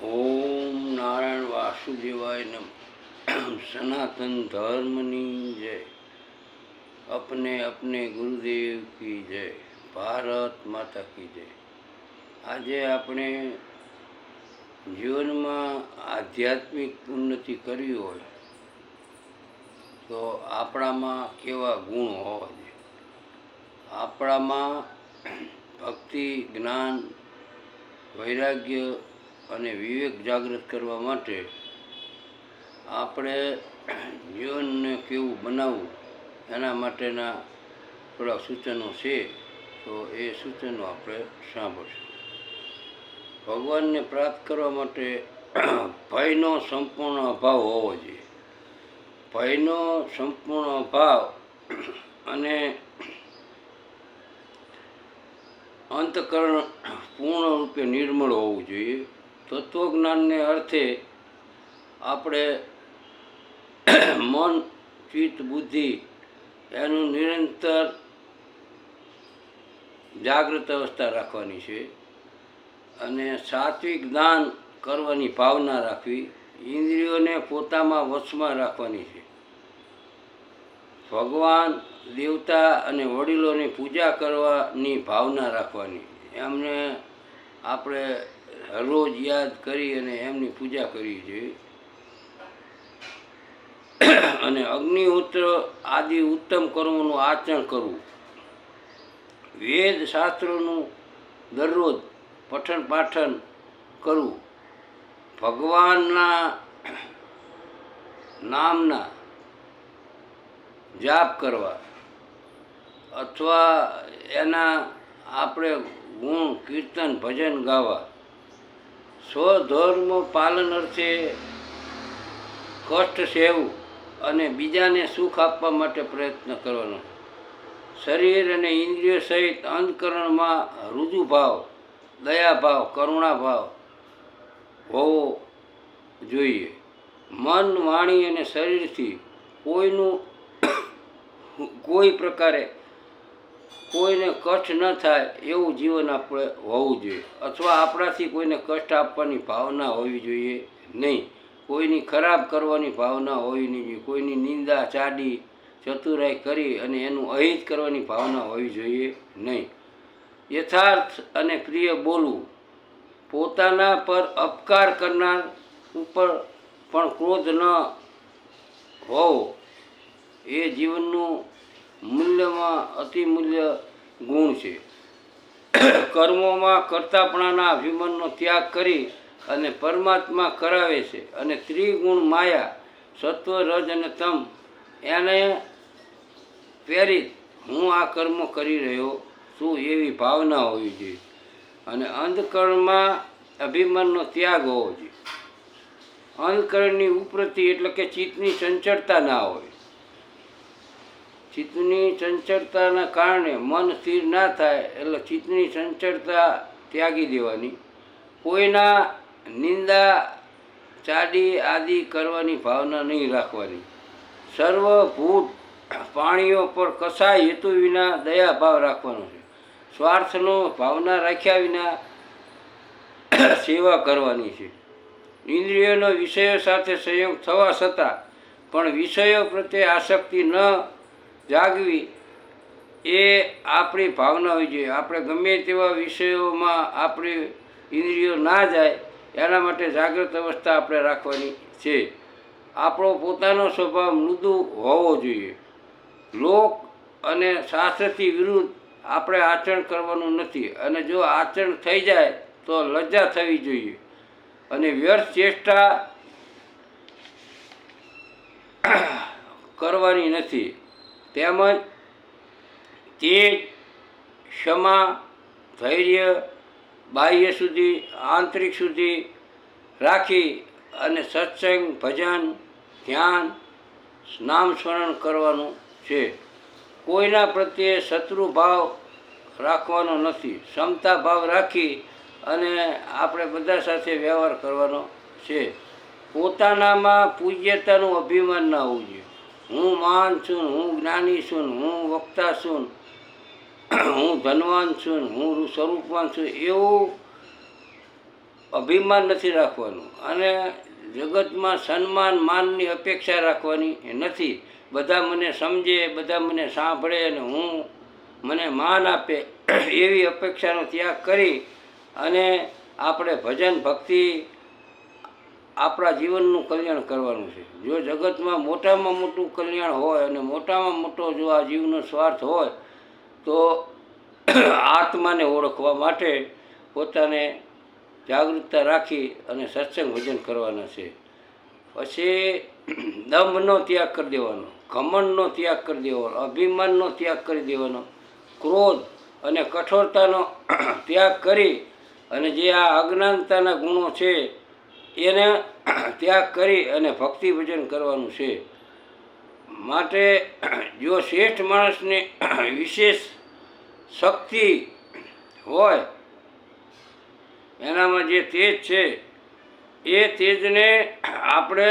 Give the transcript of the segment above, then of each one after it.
ઓમ નારાયણ વાસુદેવાય નમ. સનાતન ધર્મની જય. अपने अपने गुरुदेव की जय. ભારત માતા કી જય. આજે આપણે જીવનમાં આધ્યાત્મિક ઉન્નતિ કરવી હોય તો આપણામાં કેવા ગુણ હોવા જોઈએ. આપણામાં ભક્તિ, જ્ઞાન, વૈરાગ્ય અને વિવેક જાગૃત કરવા માટે આપણે જીવનને કેવું બનાવવું એના માટેના થોડા સૂચનો છે. તો એ સૂચનો આપણે સાંભળશું. ભગવાનને પ્રાપ્ત કરવા માટે ભયનો સંપૂર્ણ અભાવ હોવો જોઈએ. ભયનો સંપૂર્ણ અભાવ અને અંતઃકરણ પૂર્ણ રૂપે નિર્મળ હોવું જોઈએ. તત્વજ્ઞાનને અર્થે આપણે મન, ચિત્ત, બુદ્ધિ એનું નિરંતર જાગૃત અવસ્થા રાખવાની છે અને સાત્વિક જ્ઞાન કરવાની ભાવના રાખવી. ઇન્દ્રિયોને પોતામાં વશમાં રાખવાની છે. ભગવાન, દેવતા અને વડીલોની પૂજા કરવાની ભાવના રાખવાની. એમને આપણે રોજ યાદ કરી અને એમની પૂજા કરવી જોઈએ. અને અગ્નિહોત્ર આદિ ઉત્તમ કર્મોનું આચરણ કરવું. વેદ શાસ્ત્રોનું દરરોજ પઠન પાઠન કરવું. ભગવાનના નામના જાપ કરવા અથવા એના આપણે ગુણ, કીર્તન, ભજન ગાવા. સ્વધર્મ પાલન અર્થે કષ્ટ સહેવું અને બીજાને સુખ આપવા માટે પ્રયત્ન કરવાનો. શરીર અને ઇન્દ્રિયો સહિત અંતઃકરણમાં રુજુભાવ, દયાભાવ, કરુણાભાવ હોવો જોઈએ. મન, વાણી અને શરીરથી કોઈ પ્રકારે કોઈને કષ્ટ ન થાય એવું જીવન આપણે હોવું જોઈએ. અથવા આપણાથી કોઈને કષ્ટ આપવાની ભાવના હોવી જોઈએ નહીં. કોઈની ખરાબ કરવાની ભાવના હોવી નહીં જોઈએ. કોઈની નિંદા, ચાડી, ચતુરાઈ કરી અને એનું અહિત કરવાની ભાવના હોવી જોઈએ નહીં. યથાર્થ અને પ્રિય બોલવું. પોતાના પર અપકાર કરનાર ઉપર પણ ક્રોધ ન હોવો એ જીવનનું મૂલ્યમાં અતિમૂલ્ય ગુણ છે. કર્મોમાં કર્તાપણાના અભિમાનનો ત્યાગ કરી અને પરમાત્મા કરાવે છે. અને ત્રિગુણ માયા, સત્વ, રજ અને તમ એને પ્રેરિત હું આ કર્મો કરી રહ્યો છું એવી ભાવના હોવી જોઈએ. અને અંધકરણમાં અભિમાનનો ત્યાગ હોવો જોઈએ. અંધકરણની ઉપરતિ એટલે કે ચિત્તની ચંચળતા ના હોય. ચિત્તની ચંચળતાના કારણે મન સ્થિર ના થાય એટલે ચિત્તની ચંચળતા ત્યાગી દેવાની. કોઈના નિંદા, ચાડી આદિ કરવાની ભાવના નહીં રાખવાની. સર્વભૂત પ્રાણીઓ પર કશાય હેતુ વિના દયાભાવ રાખવાનો છે. સ્વાર્થનો ભાવના રાખ્યા વિના સેવા કરવાની છે. ઇન્દ્રિયોનો વિષયો સાથે સંયોગ થવા છતાં પણ વિષયો પ્રત્યે આસક્તિ ન જાગવી એ આપણી ભાવના હોવી જોઈએ. આપણે ગમે તેવા વિષયોમાં આપણી ઇન્દ્રિયો ના જાય એના માટે જાગૃત અવસ્થા આપણે રાખવાની છે. આપણો પોતાનો સ્વભાવ મૃદુ હોવો જોઈએ. લોક અને શાસ્ત્રથી વિરુદ્ધ આપણે આચરણ કરવાનું નથી. અને જો આચરણ થઈ જાય તો લજ્જા થવી જોઈએ. અને વ્યર્થ ચેષ્ટા કરવાની નથી. તેમજ તેજ, ક્ષમા, ધૈર્ય બાહ્ય સુધી, આંતરિક સુધી રાખી અને સત્સંગ, ભજન, ધ્યાન, નામ સ્મરણ કરવાનું છે. કોઈના પ્રત્યે શત્રુભાવ રાખવાનો નથી. ક્ષમતા ભાવ રાખી અને આપણે બધા સાથે વ્યવહાર કરવાનો છે. પોતાનામાં પૂજ્યતાનું અભિમાન ના હોવું જોઈએ. હું મહાન છું, હું જ્ઞાની છું, હું વક્તા છું, હું ધનવાન છું, હું સ્વરૂપવાન છું એવું અભિમાન નથી રાખવાનું અને જગતમાં સન્માન માનની અપેક્ષા રાખવાની નથી. બધા મને સમજે, બધા મને સાંભળે અને મને માન આપે એવી અપેક્ષાનો ત્યાગ કરી અને આપણે ભજન ભક્તિ આપણા જીવનનું કલ્યાણ કરવાનું છે. જો જગતમાં મોટામાં મોટું કલ્યાણ હોય અને મોટામાં મોટો જો આ જીવનો સ્વાર્થ હોય તો આત્માને ઓળખવા માટે પોતાને જાગૃતતા રાખી અને સત્સંગ ભજન કરવાના છે. પછી દંભનો ત્યાગ કરી દેવાનો, ઘમંડનો ત્યાગ કરી દેવાનો, અભિમાનનો ત્યાગ કરી દેવાનો, ક્રોધ અને કઠોરતાનો ત્યાગ કરી અને જે આ અજ્ઞાનતાના ગુણો છે એને ત્યાગ કરી અને ભક્તિ ભજન કરવાનું છે. માટે જો શ્રેષ્ઠ માણસને વિશેષ શક્તિ હોય, એનામાં જે તેજ છે એ તેજને આપણે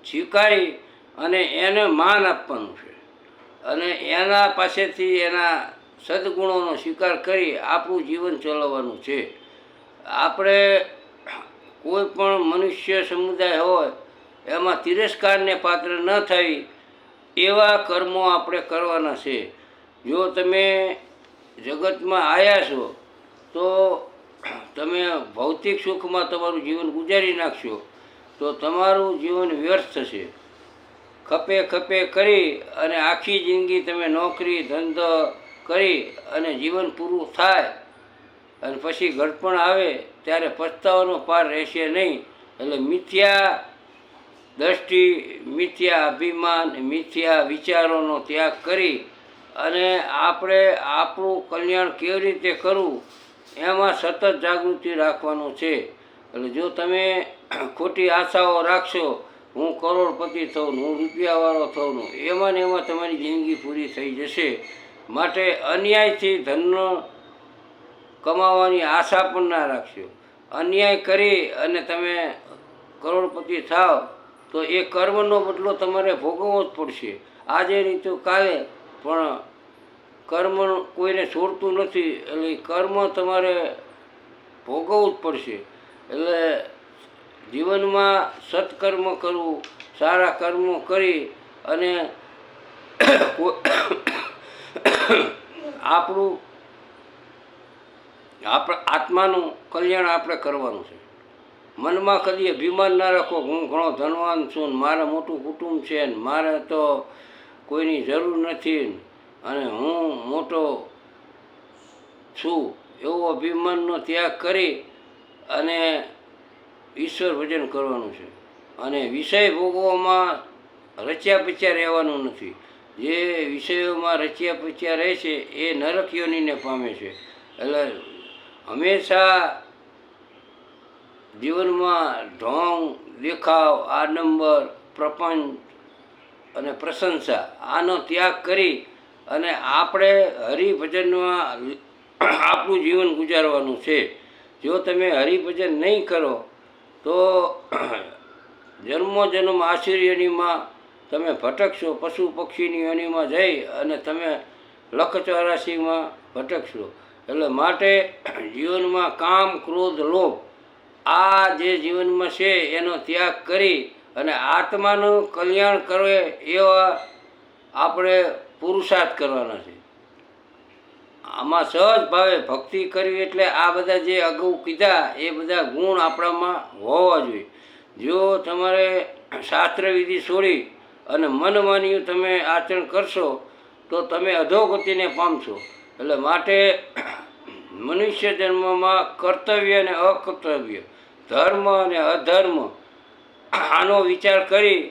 સ્વીકારી અને એને માન આપવાનું છે અને એના પાસેથી એના સદગુણોનો સ્વીકાર કરી આપણું જીવન ચલાવવાનું છે. આપણે કોઈ પણ મનુષ્ય સમુદાય હોય એમાં તિરસ્કારને પાત્ર ન થઈ એવા કર્મો આપણે કરવાના છે. જો તમે જગતમાં આવ્યા છો તો તમે ભૌતિક સુખમાં તમારું જીવન ગુજારી નાખશો તો તમારું જીવન વ્યર્થ થશે. ખપે ખપે કરી અને આખી જિંદગી તમે નોકરી ધંધો કરી અને જીવન પૂરું થાય અને પછી ઘડપણ આવે ત્યારે પછતાવાનો પાર રહેશે નહીં. એટલે મિથ્યા દ્રષ્ટિ, મિથ્યા અભિમાન, મિથ્યા વિચારોનો ત્યાગ કરી અને આપણે આપણું કલ્યાણ કેવી રીતે કરવું એમાં સતત જાગૃતિ રાખવાનો છે. એટલે જો તમે ખોટી આશાઓ રાખશો, હું કરોડપતિ થઉં, હું રૂપિયાવાળો થઉં, એમાં ને એમાં તમારી જિંદગી પૂરી થઈ જશે. માટે અન્યાયથી ધનનો કમાવાની આશા પણ ના રાખશો. અન્યાય કરી અને તમે કરોડપતિ થાવ તો એ કર્મનો બદલો તમારે ભોગવવો જ પડશે. આજે નહીં તો કાલે, પણ કર્મ કોઈને છોડતું નથી એટલે કર્મ તમારે ભોગવવું જ પડશે. એટલે જીવનમાં સત્કર્મ કરવું, સારા કર્મો કરી અને આપણું આત્માનું કલ્યાણ આપણે કરવાનું છે. મનમાં કદી અભિમાન ના રાખો, હું ઘણો ધનવાન છું ને મારે મોટું કુટુંબ છે ને મારે તો કોઈની જરૂર નથી અને હું મોટો છું, એવો અભિમાનનો ત્યાગ કરી અને ઈશ્વર ભજન કરવાનું છે. અને વિષય ભોગવવામાં રચ્યા પચ્યા રહેવાનું નથી. જે વિષયોમાં રચ્યા પચ્યા રહે છે એ નરક યોનિને પામે છે. એટલે હંમેશા જીવનમાં ઢોંગ, દેખાવ, આડંબર, પ્રપંચ અને પ્રશંસા આનો ત્યાગ કરી અને આપણે હરિભજનમાં આપણું જીવન ગુજારવાનું છે. જો તમે હરિભજન નહીં કરો તો જન્મો જન્મ આસુરી યોનિમાં તમે ભટકશો, પશુ પક્ષીની યોનિમાં જઈ અને તમે લખ 84માં ભટકશો. એટલે માટે જીવનમાં કામ, ક્રોધ, લોભ આ જે જીવનમાં છે એનો ત્યાગ કરી અને આત્માનું કલ્યાણ કરે એવા આપણે પુરુષાર્થ કરવાના છે. આમાં સહજ ભાવે ભક્તિ કરવી એટલે આ બધા જે અગાઉ કીધા એ બધા ગુણ આપણામાં હોવા જોઈએ. જો તમારે શાસ્ત્રવિધિ છોડી અને મનમાન્યું તમે આચરણ કરશો તો તમે અધોગતિને પામશો. એટલે માટે મનુષ્ય જન્મમાં કર્તવ્ય અને અકર્તવ્ય, ધર્મ અને અધર્મ આનો વિચાર કરી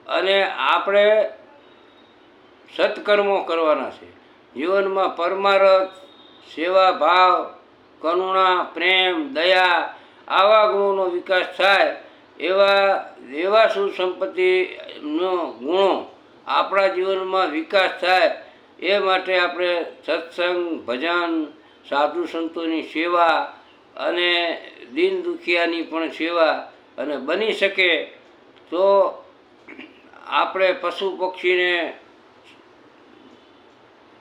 અને આપણે સત્કર્મો કરવાના છે. જીવનમાં પરમારથ, સેવા ભાવ, કરુણા, પ્રેમ, દયા આવા ગુણોનો વિકાસ થાય એવા સુસંપત્તિનો ગુણો આપણા જીવનમાં વિકાસ થાય એ માટે આપણે સત્સંગ, ભજન, સાધુ સંતોની સેવા અને દીન દુખિયાની પણ સેવા અને બની શકે તો આપણે પશુ પક્ષીને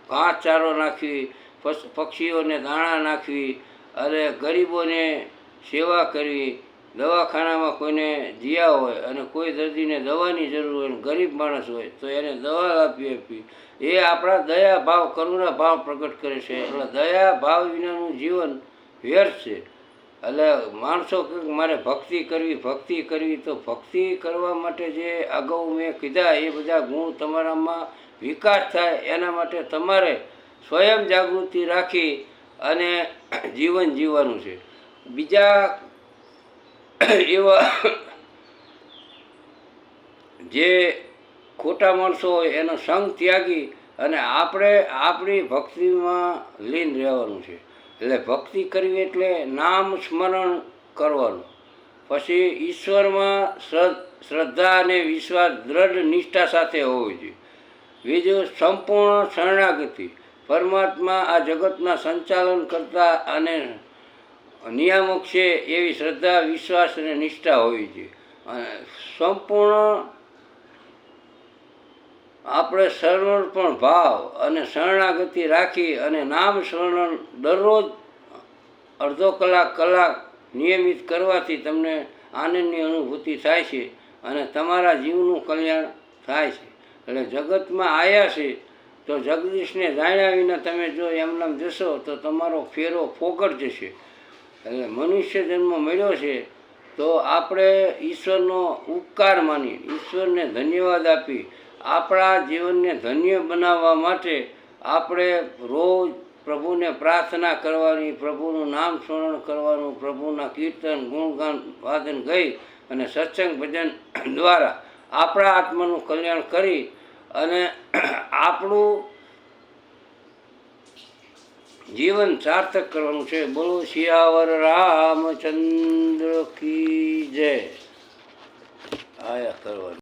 ઘાસચારો નાખવી, પક્ષીઓને દાણા નાખવી અને ગરીબોને સેવા કરવી, દવાખાનામાં કોઈને જીયા હોય અને કોઈ દર્દીને દવાની જરૂર હોય, ગરીબ માણસ હોય તો એને દવા આપવી, એ આપણા દયા ભાવ, કરુણા ભાવ પ્રગટ કરે છે. એટલે દયા ભાવ વિનાનું જીવન વ્યર્થ છે. એટલે માણસો કે મારે ભક્તિ કરવી તો ભક્તિ કરવા માટે જે અગાઉ મેં કીધા એ બધા ગુણ તમારામાં વિકાસ થાય એના માટે તમારે સ્વયં જાગૃતિ રાખી અને જીવન જીવવાનું છે. બીજા એવા જે ખોટા માણસો હોય એનો સંગ ત્યાગી અને આપણે આપણી ભક્તિમાં લીન રહેવાનું છે. એટલે ભક્તિ કરવી એટલે નામ સ્મરણ કરવાનું, પછી ઈશ્વરમાં શ્રદ્ધા અને વિશ્વાસ દ્રઢ નિષ્ઠા સાથે હોવો જોઈએ. બીજું સંપૂર્ણ શરણાગતિ, પરમાત્મા આ જગતના સંચાલન કરતા અને નિયામક છે એવી શ્રદ્ધા, વિશ્વાસ અને નિષ્ઠા હોવી જોઈએ. અને સંપૂર્ણ આપણે સમર્પણ ભાવ અને શરણાગતિ રાખી અને નામ સ્મરણ દરરોજ અડધો કલાક નિયમિત કરવાથી તમને આનંદની અનુભૂતિ થાય છે અને તમારા જીવનું કલ્યાણ થાય છે. એટલે જગતમાં આવ્યા છે તો જગદીશને જાણ્યા વિના તમે જો એમનામ જશો તો તમારો ફેરો ફોગટ જશે. એટલે મનુષ્ય જન્મ મળ્યો છે તો આપણે ઈશ્વરનો ઉપકાર માની, ઈશ્વરને ધન્યવાદ આપી આપણા જીવનને ધન્ય બનાવવા માટે આપણે રોજ પ્રભુને પ્રાર્થના કરવાની, પ્રભુનું નામ સ્મરણ કરવાનું, પ્રભુના કીર્તન, ગુણગાન, વાદન ગઈ અને સત્સંગ ભજન દ્વારા આપણા આત્માનું કલ્યાણ કરી અને આપણું જીવન સાર્થક કરવાનું છે. બોલો સિયાવર રામચંદ્ર કી જય. આયા કરવાનું.